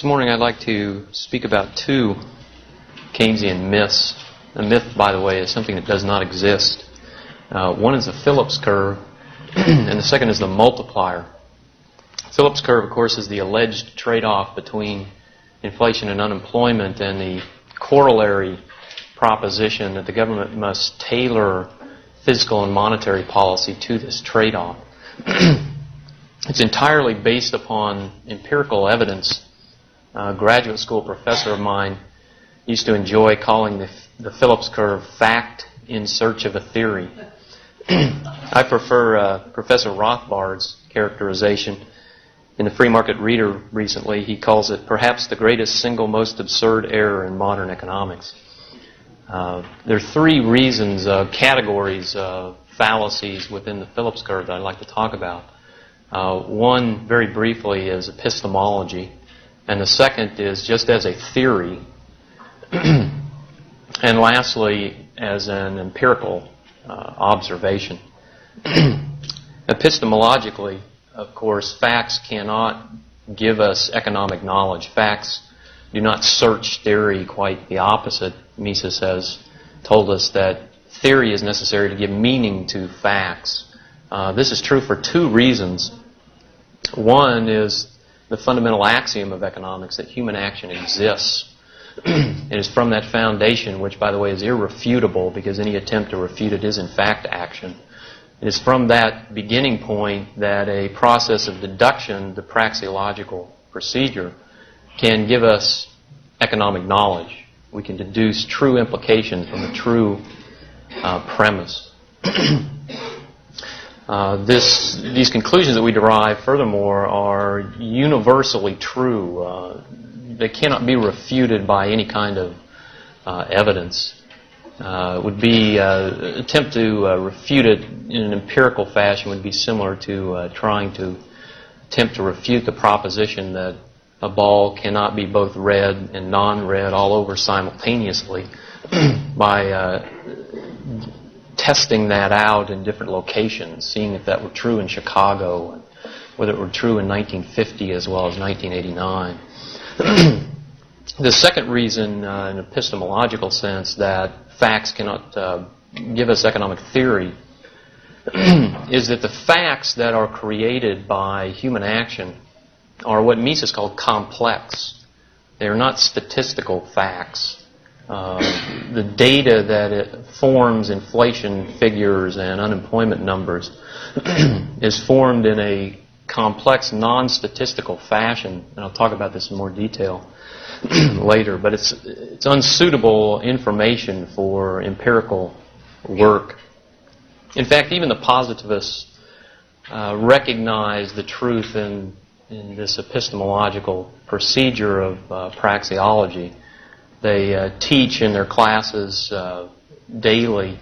This morning I'd like to speak about two Keynesian myths. A myth, by the way, is something that does not exist. One is the Phillips curve, and the second is the multiplier. Phillips curve, of course, is the alleged trade-off between inflation and unemployment, and the corollary proposition that the government must tailor fiscal and monetary policy to this trade-off. It's entirely based upon empirical evidence. A graduate school professor of mine used to enjoy calling the Phillips curve fact in search of a theory. I prefer Professor Rothbard's characterization. In the Free Market Reader recently, he calls it perhaps the greatest single most absurd error in modern economics. There are three reasons, categories of fallacies within the Phillips curve that I'd like to talk about. One, very briefly, is epistemology, and the second is just as a theory, and lastly, as an empirical observation. Epistemologically, of course, facts cannot give us economic knowledge. Facts do not search theory, quite the opposite. Mises has told us that theory is necessary to give meaning to facts. This is true for two reasons. One is the fundamental axiom of economics that human action exists. It is from that foundation, which, by the way, is irrefutable because any attempt to refute it is, in fact, action. It is from that beginning point that a process of deduction, the praxeological procedure, can give us economic knowledge. We can deduce true implication from a true premise. These conclusions that we derive, furthermore, are universally true. They cannot be refuted by any kind of evidence. Would be attempt to refute it in an empirical fashion would be similar to trying to attempt to refute the proposition that a ball cannot be both red and non-red all over simultaneously by testing that out in different locations, seeing if that were true in Chicago, and whether it were true in 1950 as well as 1989. The second reason, in an epistemological sense, that facts cannot give us economic theory is that the facts that are created by human action are what Mises called complex. They are not statistical facts. The data that it forms inflation figures and unemployment numbers is formed in a complex, non-statistical fashion, and I'll talk about this in more detail later, but it's unsuitable information for empirical work. In fact, even the positivists recognize the truth in this epistemological procedure of praxeology. They teach in their classes daily